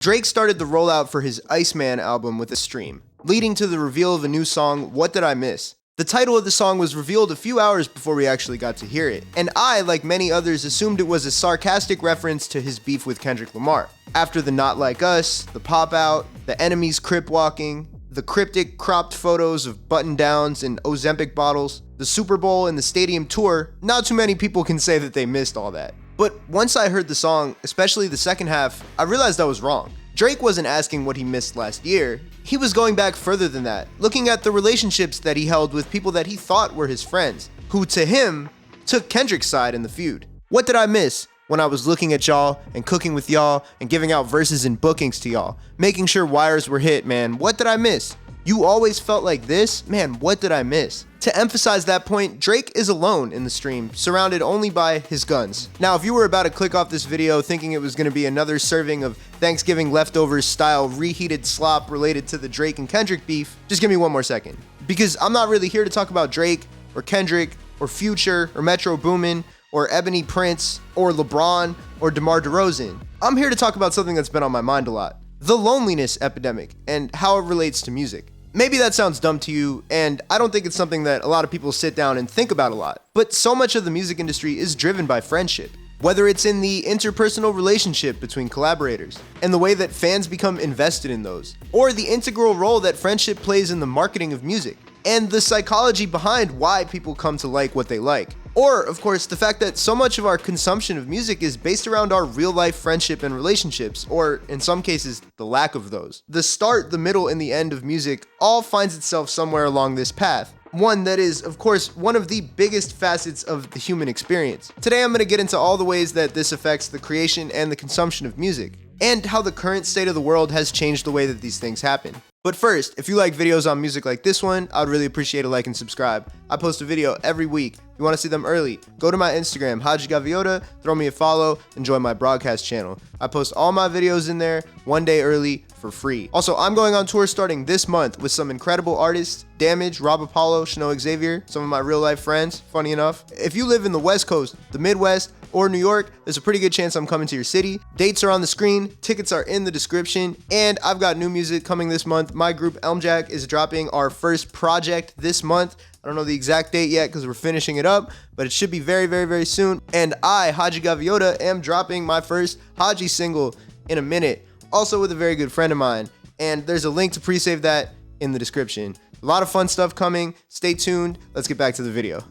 Drake started the rollout for his Iceman album with a stream, leading to the reveal of a new song, What Did I Miss? The title of the song was revealed a few hours before we actually got to hear it, and I, like many others, assumed it was a sarcastic reference to his beef with Kendrick Lamar. After the Not Like Us, the pop out, the enemies crip walking, the cryptic cropped photos of button downs and Ozempic bottles, the Super Bowl and the stadium tour, not too many people can say that they missed all that. But once I heard the song, especially the second half, I realized I was wrong. Drake wasn't asking what he missed last year. He was going back further than that, looking at the relationships that he held with people that he thought were his friends, who to him took Kendrick's side in the feud. What did I miss when I was looking at y'all and cooking with y'all and giving out verses and bookings to y'all, making sure wires were hit, man? What did I miss? You always felt like this? Man, what did I miss? To emphasize that point, Drake is alone in the stream, surrounded only by his guns. Now, if you were about to click off this video thinking it was going to be another serving of Thanksgiving leftovers style reheated slop related to the Drake and Kendrick beef, just give me one more second. Because I'm not really here to talk about Drake, or Kendrick, or Future, or Metro Boomin, or Ebony Prince, or LeBron, or DeMar DeRozan. I'm here to talk about something that's been on my mind a lot. The loneliness epidemic, and how it relates to music. Maybe that sounds dumb to you, and I don't think it's something that a lot of people sit down and think about a lot. But so much of the music industry is driven by friendship. Whether it's in the interpersonal relationship between collaborators, and the way that fans become invested in those, or the integral role that friendship plays in the marketing of music, and the psychology behind why people come to like what they like. Or, of course, the fact that so much of our consumption of music is based around our real-life friendship and relationships, or, in some cases, the lack of those. The start, the middle, and the end of music all finds itself somewhere along this path. One that is, of course, one of the biggest facets of the human experience. Today I'm going to get into all the ways that this affects the creation and the consumption of music, and how the current state of the world has changed the way that these things happen. But first, if you like videos on music like this one, I'd really appreciate a like and subscribe. I post a video every week. If you want to see them early, go to my Instagram, HADJI, throw me a follow, and join my broadcast channel. I post all my videos in there one day early for free. Also, I'm going on tour starting this month with some incredible artists, Damage, Rob Apollo, Shano Xavier, some of my real life friends, funny enough. If you live in the West Coast, the Midwest, or New York, there's a pretty good chance I'm coming to your city. Dates are on the screen, tickets are in the description, and I've got new music coming this month. My group Elmjack is dropping our first project this month. I don't know the exact date yet because we're finishing it up, but it should be very, very, very soon. And I, HADJI, am dropping my first HADJI single in a minute, also with a very good friend of mine. And there's a link to pre-save that in the description. A lot of fun stuff coming. Stay tuned. Let's get back to the video.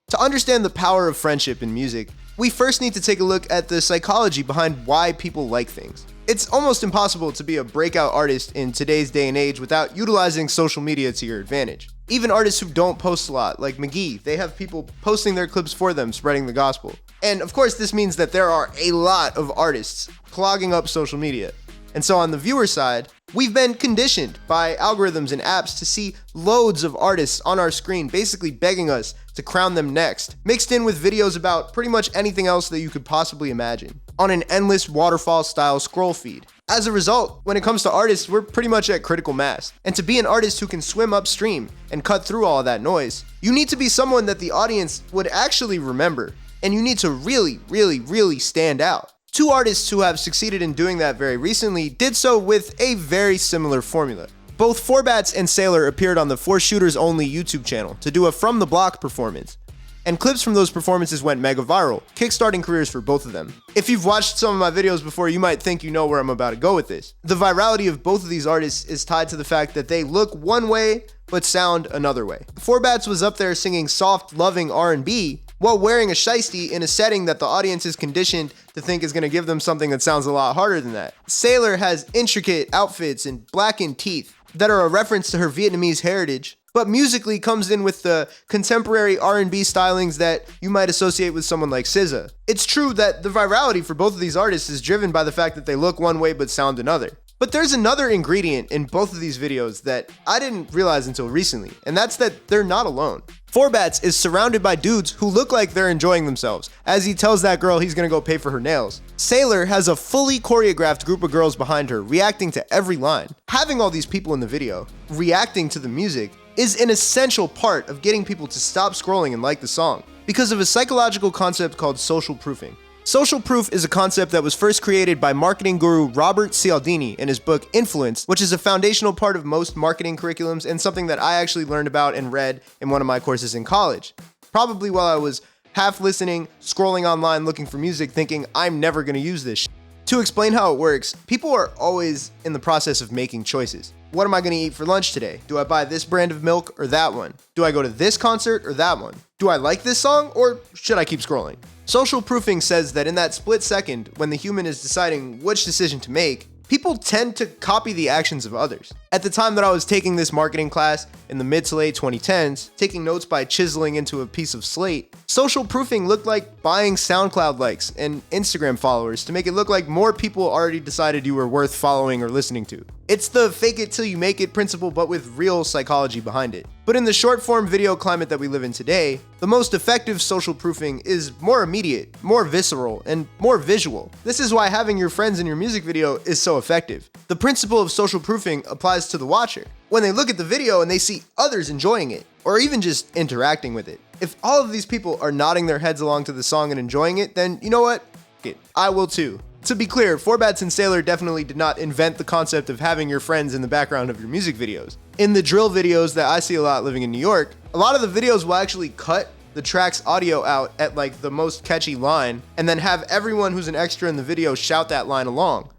To understand the power of friendship in music, we first need to take a look at the psychology behind why people like things. It's almost impossible to be a breakout artist in today's day and age without utilizing social media to your advantage. Even artists who don't post a lot, like McGee, they have people posting their clips for them, spreading the gospel. And of course, this means that there are a lot of artists clogging up social media. And so on the viewer side, we've been conditioned by algorithms and apps to see loads of artists on our screen basically begging us to crown them next, mixed in with videos about pretty much anything else that you could possibly imagine, on an endless waterfall-style scroll feed. As a result, when it comes to artists, we're pretty much at critical mass. And to be an artist who can swim upstream and cut through all of that noise, you need to be someone that the audience would actually remember, and you need to really, really, really stand out. Two artists who have succeeded in doing that very recently did so with a very similar formula. Both Forbats and Sailor appeared on the For Shooters Only YouTube channel to do a From the Block performance, and clips from those performances went mega viral, kickstarting careers for both of them. If you've watched some of my videos before, you might think you know where I'm about to go with this. The virality of both of these artists is tied to the fact that they look one way, but sound another way. Forbats was up there singing soft, loving R&B, while wearing a shiesty in a setting that the audience is conditioned to think is going to give them something that sounds a lot harder than that. Sailor has intricate outfits and blackened teeth that are a reference to her Vietnamese heritage, but musically comes in with the contemporary R&B stylings that you might associate with someone like SZA. It's true that the virality for both of these artists is driven by the fact that they look one way but sound another. But there's another ingredient in both of these videos that I didn't realize until recently, and that's that they're not alone. Forbats is surrounded by dudes who look like they're enjoying themselves, as he tells that girl he's gonna go pay for her nails. Sailor has a fully choreographed group of girls behind her, reacting to every line. Having all these people in the video, reacting to the music, is an essential part of getting people to stop scrolling and like the song, because of a psychological concept called social proofing. Social proof is a concept that was first created by marketing guru Robert Cialdini in his book Influence, which is a foundational part of most marketing curriculums and something that I actually learned about and read in one of my courses in college. Probably while I was half listening, scrolling online looking for music, thinking I'm never going to use this shit. To explain how it works, people are always in the process of making choices. What am I going to eat for lunch today? Do I buy this brand of milk or that one? Do I go to this concert or that one? Do I like this song or should I keep scrolling? Social proofing says that in that split second, when the human is deciding which decision to make, people tend to copy the actions of others. At the time that I was taking this marketing class in the mid to late 2010s, taking notes by chiseling into a piece of slate, social proofing looked like buying SoundCloud likes and Instagram followers to make it look like more people already decided you were worth following or listening to. It's the fake it till you make it principle, but with real psychology behind it. But in the short form video climate that we live in today, the most effective social proofing is more immediate, more visceral, and more visual. This is why having your friends in your music video is so effective. The principle of social proofing applies to the watcher. When they look at the video and they see others enjoying it, or even just interacting with it. If all of these people are nodding their heads along to the song and enjoying it, then you know what? F it. I will too. To be clear, Forbats and Sailor definitely did not invent the concept of having your friends in the background of your music videos. In the drill videos that I see a lot living in New York, a lot of the videos will actually cut the track's audio out at like the most catchy line, and then have everyone who's an extra in the video shout that line along,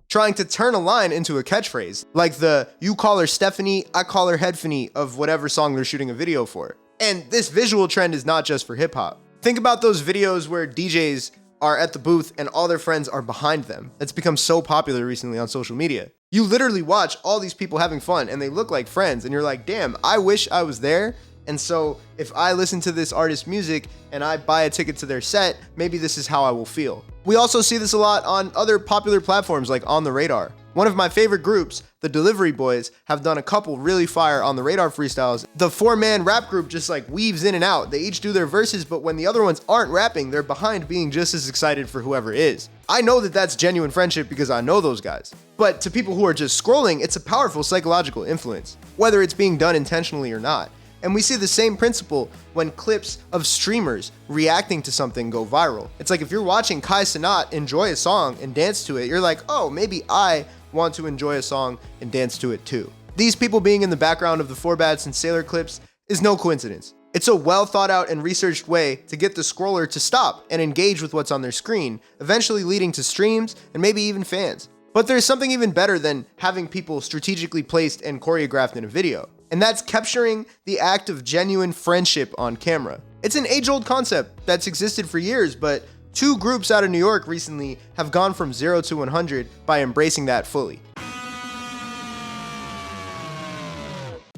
trying to turn a line into a catchphrase, like the "you call her Stephanie, I call her Headphony" of whatever song they're shooting a video for. And this visual trend is not just for hip hop. Think about those videos where DJs are at the booth and all their friends are behind them. That's become so popular recently on social media. You literally watch all these people having fun and they look like friends and you're like, damn, I wish I was there. And so if I listen to this artist's music and I buy a ticket to their set, maybe this is how I will feel. We also see this a lot on other popular platforms like On the Radar. One of my favorite groups, the Delivery Boys, have done a couple really fire On the Radar freestyles. The 4-man rap group just like weaves in and out. They each do their verses, but when the other ones aren't rapping, they're behind being just as excited for whoever is. I know that that's genuine friendship because I know those guys. But to people who are just scrolling, it's a powerful psychological influence, whether it's being done intentionally or not. And we see the same principle when clips of streamers reacting to something go viral. It's like if you're watching Kai Cenat enjoy a song and dance to it, you're like, oh, maybe I want to enjoy a song and dance to it too. These people being in the background of the Forbats and Sailor clips is no coincidence. It's a well thought out and researched way to get the scroller to stop and engage with what's on their screen, eventually leading to streams and maybe even fans. But there's something even better than having people strategically placed and choreographed in a video. And that's capturing the act of genuine friendship on camera. It's an age-old concept that's existed for years, but 2 groups out of New York recently have gone from 0 to 100 by embracing that fully.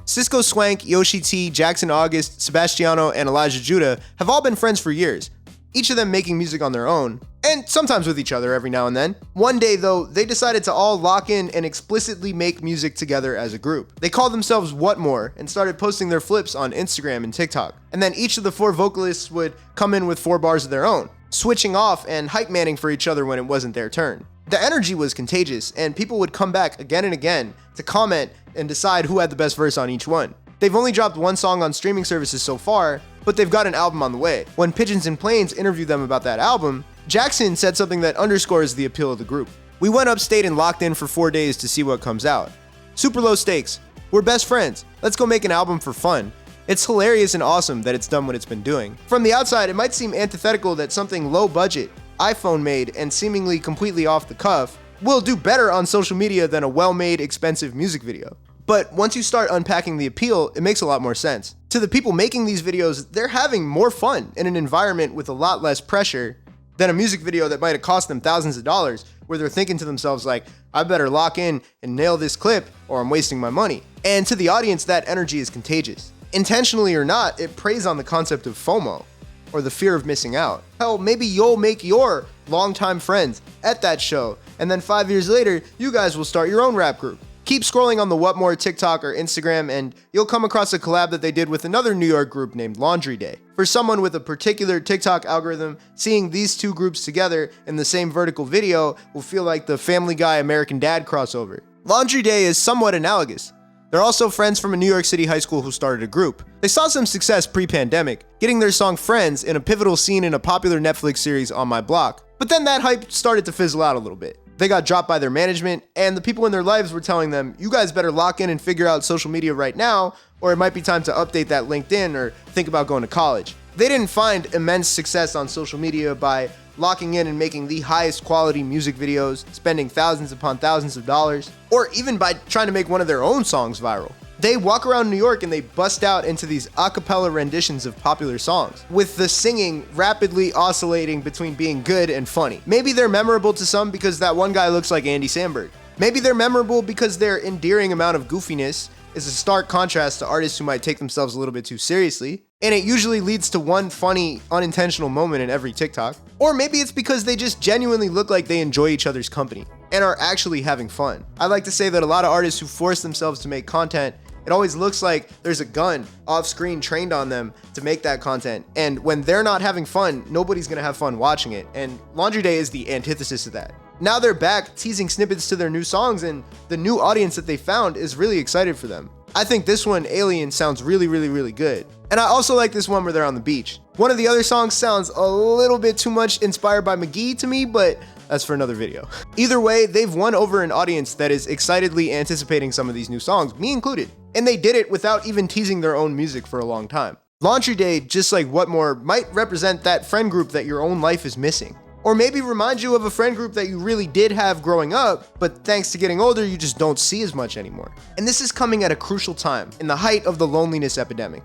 Cisco Swank, Yoshi T, Jackson August, Sebastiano, and Elijah Judah have all been friends for years, each of them making music on their own, and sometimes with each other every now and then. One day though, they decided to all lock in and explicitly make music together as a group. They called themselves What More and started posting their flips on Instagram and TikTok. And then each of the 4 vocalists would come in with 4 bars of their own, switching off and hype manning for each other when it wasn't their turn. The energy was contagious, and people would come back again and again to comment and decide who had the best verse on each one. They've only dropped 1 song on streaming services so far, but they've got an album on the way. When Pigeons and Planes interviewed them about that album, Jackson said something that underscores the appeal of the group. "We went upstate and locked in for 4 days to see what comes out. Super low stakes. We're best friends. Let's go make an album for fun. It's hilarious and awesome that it's done what it's been doing." From the outside, it might seem antithetical that something low budget, iPhone made, and seemingly completely off the cuff will do better on social media than a well-made, expensive music video. But once you start unpacking the appeal, it makes a lot more sense. To the people making these videos, they're having more fun in an environment with a lot less pressure than a music video that might have cost them thousands of dollars, where they're thinking to themselves like, I better lock in and nail this clip or I'm wasting my money. And to the audience, that energy is contagious. Intentionally or not, it preys on the concept of FOMO, or the fear of missing out. Hell, maybe you'll make your longtime friends at that show, and then 5 years later, you guys will start your own rap group. Keep scrolling on the What More TikTok or Instagram and you'll come across a collab that they did with another New York group named Laundry Day. For someone with a particular TikTok algorithm, seeing these 2 groups together in the same vertical video will feel like the Family Guy American Dad crossover. Laundry Day is somewhat analogous. They're also friends from a New York City high school who started a group. They saw some success pre-pandemic, getting their song Friends in a pivotal scene in a popular Netflix series On My Block. But then that hype started to fizzle out a little bit. They got dropped by their management, and the people in their lives were telling them, you guys better lock in and figure out social media right now, or it might be time to update that LinkedIn or think about going to college. They didn't find immense success on social media by locking in and making the highest quality music videos, spending thousands upon thousands of dollars, or even by trying to make one of their own songs viral. They walk around New York and they bust out into these a cappella renditions of popular songs, with the singing rapidly oscillating between being good and funny. Maybe they're memorable to some because that one guy looks like Andy Samberg. Maybe they're memorable because their endearing amount of goofiness is a stark contrast to artists who might take themselves a little bit too seriously, and it usually leads to one funny, unintentional moment in every TikTok. Or maybe it's because they just genuinely look like they enjoy each other's company and are actually having fun. I like to say that a lot of artists who force themselves to make content, it always looks like there's a gun off screen trained on them to make that content, and when they're not having fun, nobody's gonna have fun watching it, and Laundry Day is the antithesis of that. Now they're back teasing snippets to their new songs, and the new audience that they found is really excited for them. I think this one, Alien, sounds really good. And I also like this one where they're on the beach. One of the other songs sounds a little bit too much inspired by McGee to me, but that's for another video. Either way, they've won over an audience that is excitedly anticipating some of these new songs, me included. And they did it without even teasing their own music for a long time. Laundry Day, just like What More, might represent that friend group that your own life is missing. Or maybe remind you of a friend group that you really did have growing up, but thanks to getting older, you just don't see as much anymore. And this is coming at a crucial time, in the height of the loneliness epidemic.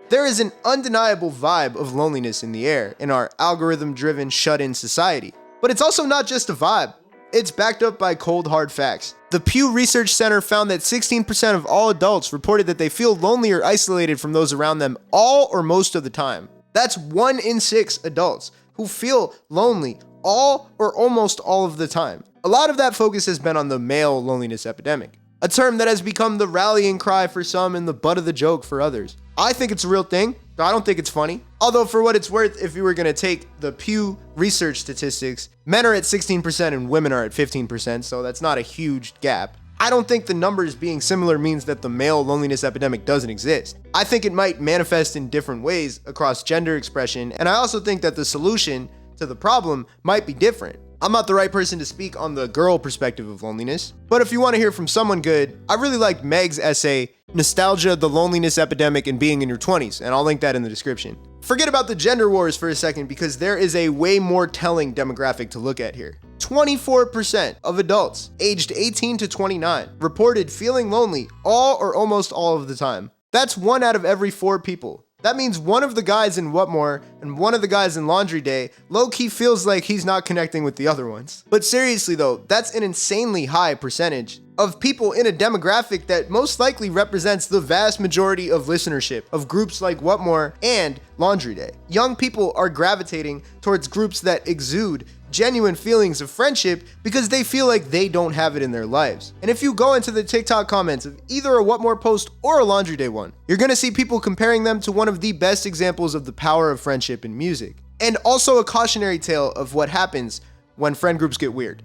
There is an undeniable vibe of loneliness in the air in our algorithm-driven, shut-in society. But it's also not just a vibe. It's backed up by cold, hard facts. The Pew Research Center found that 16% of all adults reported that they feel lonely or isolated from those around them all or most of the time. That's 1 in 6 adults who feel lonely all or almost all of the time. A lot of that focus has been on the male loneliness epidemic, a term that has become the rallying cry for some and the butt of the joke for others. I think it's a real thing. I don't think it's funny. Although for what it's worth, if you were going to take the Pew Research statistics, men are at 16% and women are at 15%, so that's not a huge gap. I don't think the numbers being similar means that the male loneliness epidemic doesn't exist. I think it might manifest in different ways across gender expression, and I also think that the solution to the problem might be different. I'm not the right person to speak on the girl perspective of loneliness, but if you want to hear from someone good, I really liked Meg's essay, Nostalgia, the Loneliness Epidemic and Being in Your 20s, and I'll link that in the description. Forget about the gender wars for a second because there is a way more telling demographic to look at here. 24% of adults aged 18 to 29 reported feeling lonely all or almost all of the time. That's 1 out of every 4 people. That means one of the guys in What More and one of the guys in Laundry Day low-key feels like he's not connecting with the other ones. But seriously though, that's an insanely high percentage of people in a demographic that most likely represents the vast majority of listenership of groups like What More and Laundry Day. Young people are gravitating towards groups that exude genuine feelings of friendship because they feel like they don't have it in their lives. And if you go into the TikTok comments of either a What More post or a Laundry Day one, you're gonna see people comparing them to one of the best examples of the power of friendship in music. And also a cautionary tale of what happens when friend groups get weird.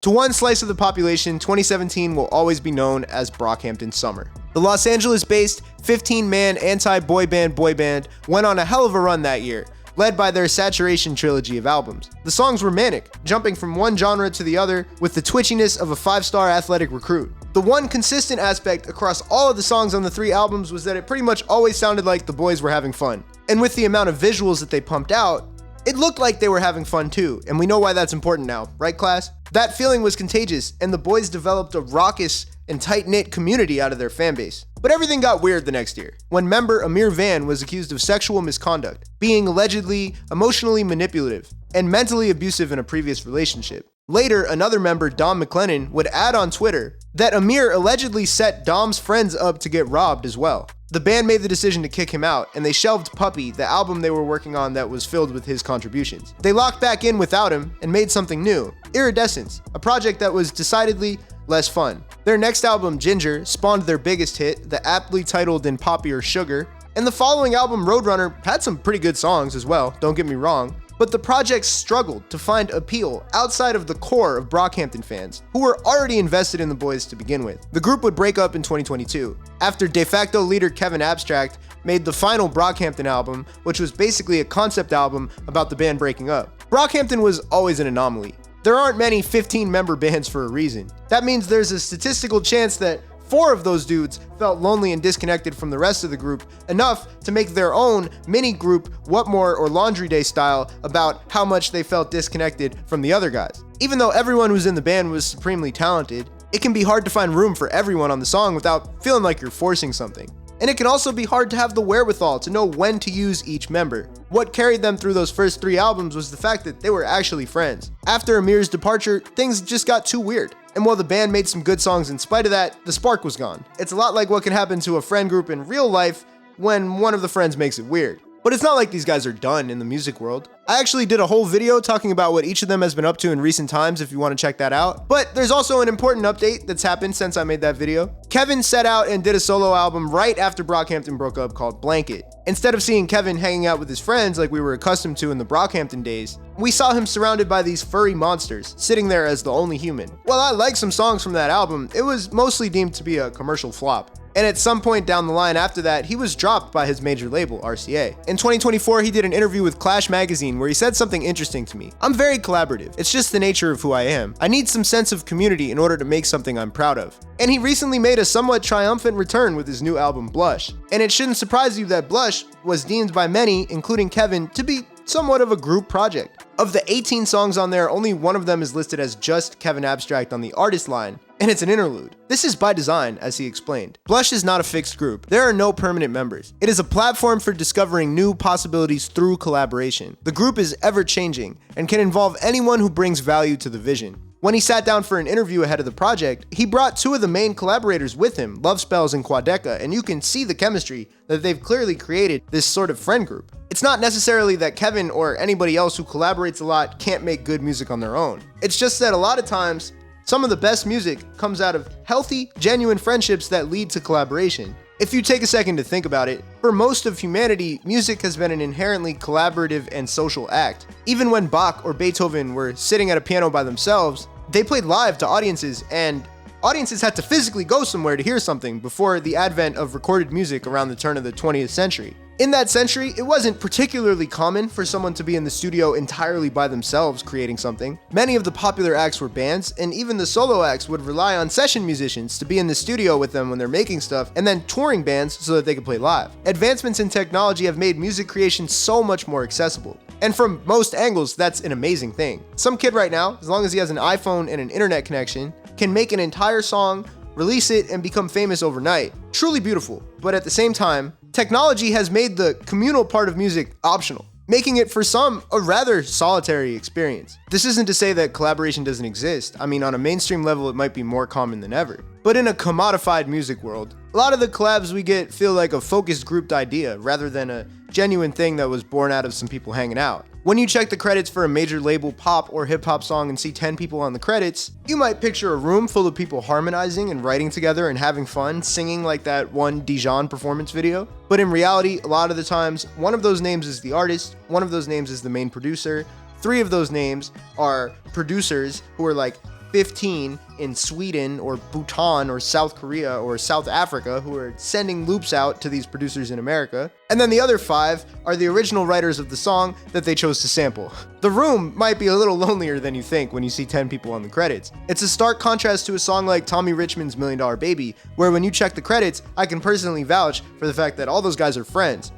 To one slice of the population, 2017 will always be known as Brockhampton Summer. The Los Angeles-based 15-man anti-boy band went on a hell of a run that year, led by their Saturation trilogy of albums. The songs were manic, jumping from one genre to the other with the twitchiness of a 5-star athletic recruit. The one consistent aspect across all of the songs on the 3 albums was that it pretty much always sounded like the boys were having fun. And with the amount of visuals that they pumped out, it looked like they were having fun too, and we know why that's important now, right class? That feeling was contagious, and the boys developed a raucous and tight-knit community out of their fanbase. But everything got weird the next year, when member Amir Van was accused of sexual misconduct, being allegedly emotionally manipulative, and mentally abusive in a previous relationship. Later, another member, Dom McLennan, would add on Twitter that Amir allegedly set Dom's friends up to get robbed as well. The band made the decision to kick him out, and they shelved Puppy, the album they were working on that was filled with his contributions. They locked back in without him and made something new, Iridescence, a project that was decidedly less fun. Their next album, Ginger, spawned their biggest hit, the aptly titled In Poppy or Sugar, and the following album, Roadrunner, had some pretty good songs as well, don't get me wrong, but the project struggled to find appeal outside of the core of Brockhampton fans, who were already invested in the boys to begin with. The group would break up in 2022, after de facto leader Kevin Abstract made the final Brockhampton album, which was basically a concept album about the band breaking up. Brockhampton was always an anomaly. There aren't many 15-member bands for a reason. That means there's a statistical chance that 4 of those dudes felt lonely and disconnected from the rest of the group enough to make their own mini group Whatmore or Laundry Day style about how much they felt disconnected from the other guys. Even though everyone who's in the band was supremely talented, it can be hard to find room for everyone on the song without feeling like you're forcing something. And it can also be hard to have the wherewithal to know when to use each member. What carried them through those first 3 albums was the fact that they were actually friends. After Amir's departure, things just got too weird. And while the band made some good songs in spite of that, the spark was gone. It's a lot like what can happen to a friend group in real life when one of the friends makes it weird. But it's not like these guys are done in the music world. I actually did a whole video talking about what each of them has been up to in recent times if you want to check that out. But there's also an important update that's happened since I made that video. Kevin set out and did a solo album right after Brockhampton broke up called Blanket. Instead of seeing Kevin hanging out with his friends like we were accustomed to in the Brockhampton days, we saw him surrounded by these furry monsters, sitting there as the only human. While I like some songs from that album, it was mostly deemed to be a commercial flop. And at some point down the line after that, he was dropped by his major label, RCA. In 2024, he did an interview with Clash magazine where he said something interesting to me. I'm very collaborative. It's just the nature of who I am. I need some sense of community in order to make something I'm proud of. And he recently made a somewhat triumphant return with his new album, Blush. And it shouldn't surprise you that Blush was deemed by many, including Kevin, to be somewhat of a group project. Of the 18 songs on there, only one of them is listed as just Kevin Abstract on the artist line, and it's an interlude. This is by design, as he explained. Blush is not a fixed group. There are no permanent members. It is a platform for discovering new possibilities through collaboration. The group is ever-changing and can involve anyone who brings value to the vision. When he sat down for an interview ahead of the project, he brought 2 of the main collaborators with him, Love Spells and Quadeca, and you can see the chemistry that they've clearly created this sort of friend group. It's not necessarily that Kevin or anybody else who collaborates a lot can't make good music on their own. It's just that a lot of times, some of the best music comes out of healthy, genuine friendships that lead to collaboration. If you take a second to think about it, for most of humanity, music has been an inherently collaborative and social act. Even when Bach or Beethoven were sitting at a piano by themselves, they played live to audiences, and audiences had to physically go somewhere to hear something before the advent of recorded music around the turn of the 20th century. In that century, it wasn't particularly common for someone to be in the studio entirely by themselves creating something. Many of the popular acts were bands, and even the solo acts would rely on session musicians to be in the studio with them when they're making stuff, and then touring bands so that they could play live. Advancements in technology have made music creation so much more accessible. And from most angles, that's an amazing thing. Some kid right now, as long as he has an iPhone and an internet connection, can make an entire song, release it, and become famous overnight. Truly beautiful. But at the same time, technology has made the communal part of music optional, making it for some a rather solitary experience. This isn't to say that collaboration doesn't exist. I mean, on a mainstream level, it might be more common than ever. But in a commodified music world, a lot of the collabs we get feel like a focused grouped idea rather than a genuine thing that was born out of some people hanging out. When you check the credits for a major label pop or hip hop song and see 10 people on the credits, you might picture a room full of people harmonizing and writing together and having fun, singing like that one Dijon performance video. But in reality, a lot of the times, one of those names is the artist, one of those names is the main producer, 3 of those names are producers who are like 15 in Sweden or Bhutan or South Korea or South Africa who are sending loops out to these producers in America. And then the other 5 are the original writers of the song that they chose to sample. The room might be a little lonelier than you think when you see 10 people on the credits. It's a stark contrast to a song like Tommy Richmond's $1 Million Baby, where when you check the credits, I can personally vouch for the fact that all those guys are friends.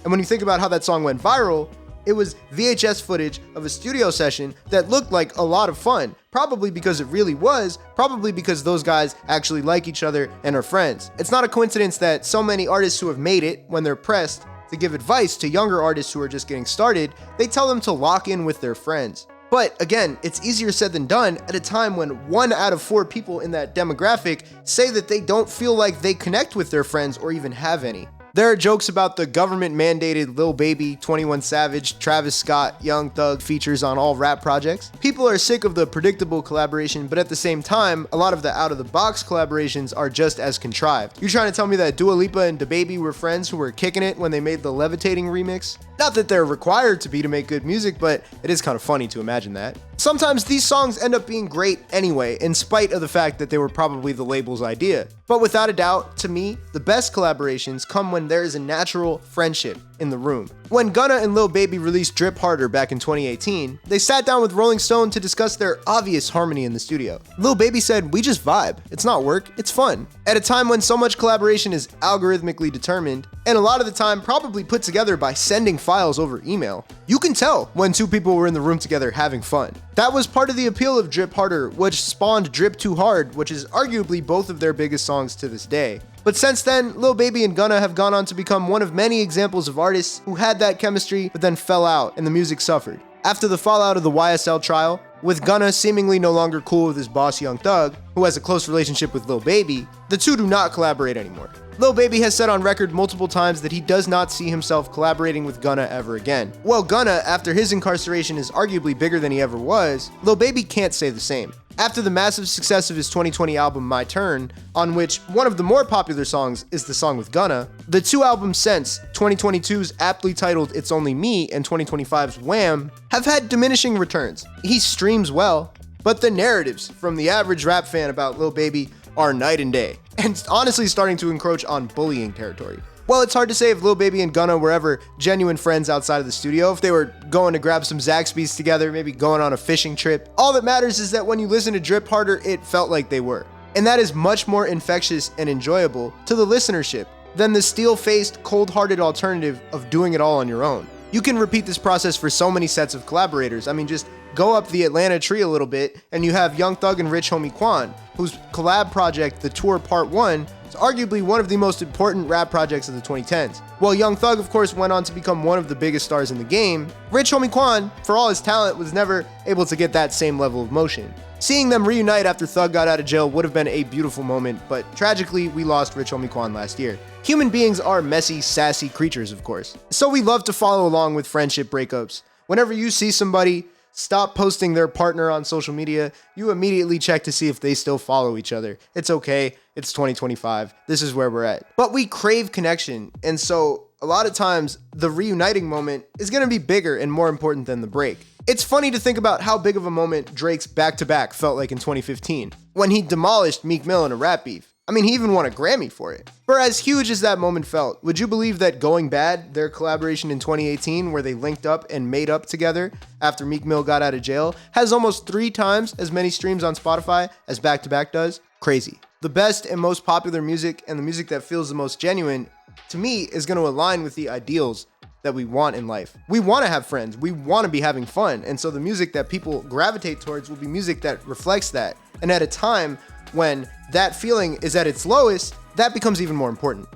And when you think about how that song went viral, it was VHS footage of a studio session that looked like a lot of fun. Probably because it really was, probably because those guys actually like each other and are friends. It's not a coincidence that so many artists who have made it, when they're pressed to give advice to younger artists who are just getting started, they tell them to lock in with their friends. But again, it's easier said than done at a time when 1 out of 4 people in that demographic say that they don't feel like they connect with their friends or even have any. There are jokes about the government-mandated Lil Baby, 21 Savage, Travis Scott, Young Thug features on all rap projects. People are sick of the predictable collaboration, but at the same time, a lot of the out-of-the-box collaborations are just as contrived. You're trying to tell me that Dua Lipa and DaBaby were friends who were kicking it when they made the Levitating remix? Not that they're required to be to make good music, but it is kind of funny to imagine that. Sometimes these songs end up being great anyway, in spite of the fact that they were probably the label's idea. But without a doubt, to me, the best collaborations come when there is a natural friendship in the room. When Gunna and Lil Baby released Drip Harder back in 2018, they sat down with Rolling Stone to discuss their obvious harmony in the studio. Lil Baby said, "We just vibe. It's not work, it's fun." At a time when so much collaboration is algorithmically determined, and a lot of the time probably put together by sending files over email, you can tell when two people were in the room together having fun. That was part of the appeal of Drip Harder, which spawned Drip Too Hard, which is arguably both of their biggest songs to this day. But since then, Lil Baby and Gunna have gone on to become one of many examples of artists who had that chemistry but then fell out and the music suffered. After the fallout of the YSL trial, with Gunna seemingly no longer cool with his boss Young Thug, who has a close relationship with Lil Baby, the two do not collaborate anymore. Lil Baby has said on record multiple times that he does not see himself collaborating with Gunna ever again. While Gunna, after his incarceration, is arguably bigger than he ever was, Lil Baby can't say the same. After the massive success of his 2020 album My Turn, on which one of the more popular songs is the song with Gunna, the two albums since, 2022's aptly titled It's Only Me and 2025's Wham, have had diminishing returns. He streams well, but the narratives from the average rap fan about Lil Baby are night and day, and honestly starting to encroach on bullying territory. Well, it's hard to say if Lil Baby and Gunna were ever genuine friends outside of the studio, if they were going to grab some Zaxby's together, maybe going on a fishing trip. All that matters is that when you listen to Drip Harder, it felt like they were. And that is much more infectious and enjoyable to the listenership than the steel-faced, cold-hearted alternative of doing it all on your own. You can repeat this process for so many sets of collaborators. I mean, just go up the Atlanta tree a little bit, and you have Young Thug and Rich Homie Quan, whose collab project, The Tour Part 1, is arguably one of the most important rap projects of the 2010s. While Young Thug, of course, went on to become one of the biggest stars in the game, Rich Homie Quan, for all his talent, was never able to get that same level of motion. Seeing them reunite after Thug got out of jail would have been a beautiful moment, but tragically, we lost Rich Homie Quan last year. Human beings are messy, sassy creatures, of course. So we love to follow along with friendship breakups. Whenever you see somebody stop posting their partner on social media, you immediately check to see if they still follow each other. It's okay, it's 2025, this is where we're at. But we crave connection, and so a lot of times the reuniting moment is gonna be bigger and more important than the break. It's funny to think about how big of a moment Drake's back-to-back felt like in 2015, when he demolished Meek Mill in a rap beef. I mean, he even won a Grammy for it. For as huge as that moment felt, would you believe that Going Bad, their collaboration in 2018 where they linked up and made up together after Meek Mill got out of jail, has almost 3 times as many streams on Spotify as Back to Back does? Crazy. The best and most popular music, and the music that feels the most genuine, to me, is going to align with the ideals that we want in life. We want to have friends, we want to be having fun, and so the music that people gravitate towards will be music that reflects that. And at a time when that feeling is at its lowest, that becomes even more important.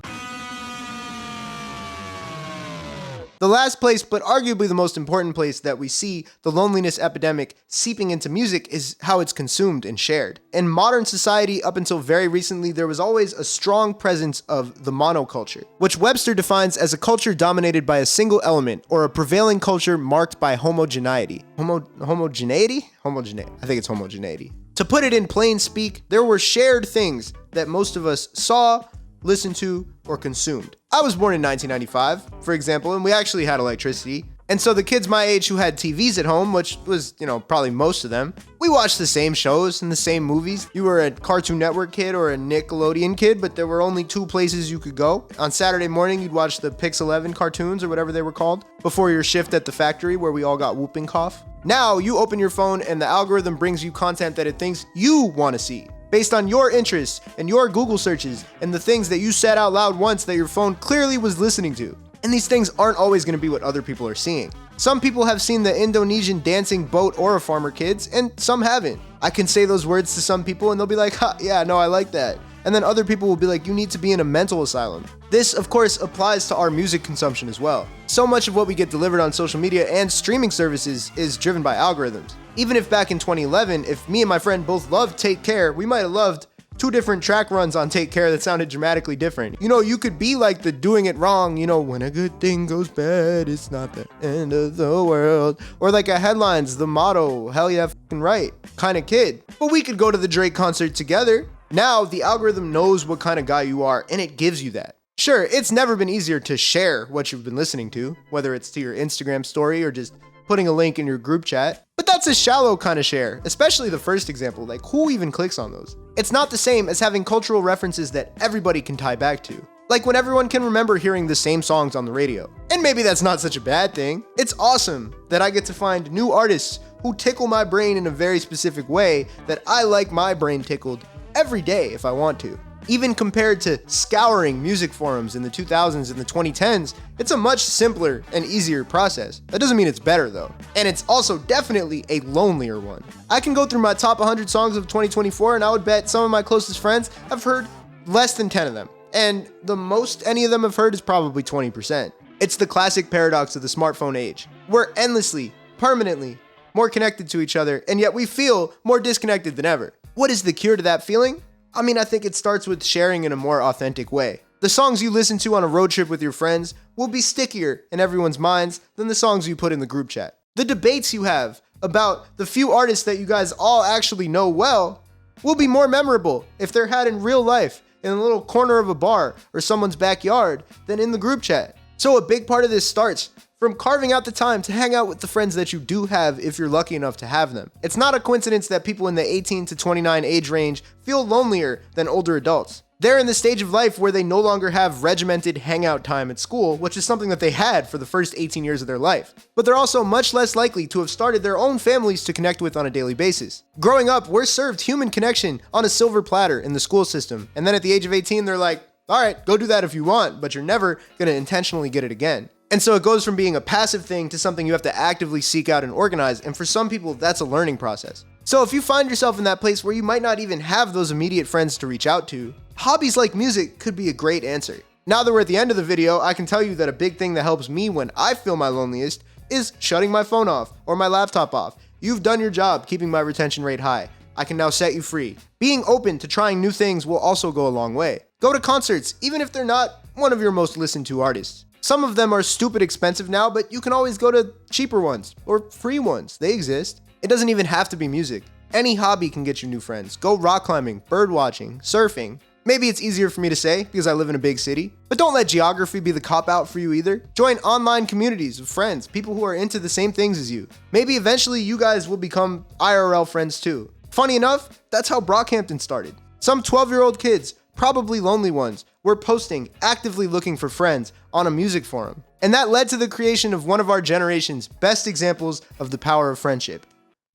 The last place, but arguably the most important place that we see the loneliness epidemic seeping into music is how it's consumed and shared. In modern society, up until very recently, there was always a strong presence of the monoculture, which Webster defines as a culture dominated by a single element or a prevailing culture marked by homogeneity. Homogeneity? I think it's homogeneity. To put it in plain speak, there were shared things that most of us saw, listened to, or consumed. I was born in 1995, for example, and we actually had electricity. And so the kids my age who had TVs at home, which was, probably most of them, we watched the same shows and the same movies. You were a Cartoon Network kid or a Nickelodeon kid, but there were only 2 places you could go. On Saturday morning, you'd watch the Pix 11 cartoons or whatever they were called before your shift at the factory where we all got whooping cough. Now you open your phone and the algorithm brings you content that it thinks you want to see, based on your interests and your Google searches and the things that you said out loud once that your phone clearly was listening to. And these things aren't always going to be what other people are seeing. Some people have seen the Indonesian dancing boat or a farmer kids, and some haven't. I can say those words to some people and they'll be like, ha, yeah, no, I like that. And then other people will be like, you need to be in a mental asylum. This, of course, applies to our music consumption as well. So much of what we get delivered on social media and streaming services is driven by algorithms. Even if back in 2011, if me and my friend both loved Take Care, we might have loved 2 different track runs on Take Care that sounded dramatically different. You could be like the doing it wrong, when a good thing goes bad, it's not the end of the world. Or like a Headlines, the motto, hell yeah, f***ing right, kind of kid. But we could go to the Drake concert together. Now, the algorithm knows what kind of guy you are, and it gives you that. Sure, it's never been easier to share what you've been listening to, whether it's to your Instagram story or just putting a link in your group chat, but that's a shallow kind of share, especially the first example. Like, who even clicks on those? It's not the same as having cultural references that everybody can tie back to. Like when everyone can remember hearing the same songs on the radio. And maybe that's not such a bad thing. It's awesome that I get to find new artists who tickle my brain in a very specific way that I like my brain tickled every day if I want to. Even compared to scouring music forums in the 2000s and the 2010s, it's a much simpler and easier process. That doesn't mean it's better though. And it's also definitely a lonelier one. I can go through my top 100 songs of 2024 and I would bet some of my closest friends have heard less than 10 of them. And the most any of them have heard is probably 20%. It's the classic paradox of the smartphone age. We're endlessly, permanently more connected to each other, and yet we feel more disconnected than ever. What is the cure to that feeling? I mean, I think it starts with sharing in a more authentic way. The songs you listen to on a road trip with your friends will be stickier in everyone's minds than the songs you put in the group chat. The debates you have about the few artists that you guys all actually know well will be more memorable if they're had in real life in a little corner of a bar or someone's backyard than in the group chat. So a big part of this starts from carving out the time to hang out with the friends that you do have if you're lucky enough to have them. It's not a coincidence that people in the 18 to 29 age range feel lonelier than older adults. They're in the stage of life where they no longer have regimented hangout time at school, which is something that they had for the first 18 years of their life. But they're also much less likely to have started their own families to connect with on a daily basis. Growing up, we're served human connection on a silver platter in the school system, and then at the age of 18, they're like, all right, go do that if you want, but you're never gonna intentionally get it again. And so it goes from being a passive thing to something you have to actively seek out and organize, and for some people, that's a learning process. So if you find yourself in that place where you might not even have those immediate friends to reach out to, hobbies like music could be a great answer. Now that we're at the end of the video, I can tell you that a big thing that helps me when I feel my loneliest is shutting my phone off or my laptop off. You've done your job keeping my retention rate high. I can now set you free. Being open to trying new things will also go a long way. Go to concerts, even if they're not one of your most listened to artists. Some of them are stupid expensive now, but you can always go to cheaper ones or free ones. They exist. It doesn't even have to be music. Any hobby can get you new friends. Go rock climbing, bird watching, surfing. Maybe it's easier for me to say because I live in a big city, but don't let geography be the cop-out for you either. Join online communities of friends, people who are into the same things as you. Maybe eventually you guys will become IRL friends too. Funny enough, that's how Brockhampton started. Some 12-year-old kids, probably lonely ones, were posting, actively looking for friends on a music forum. And that led to the creation of one of our generation's best examples of the power of friendship.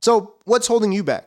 So what's holding you back?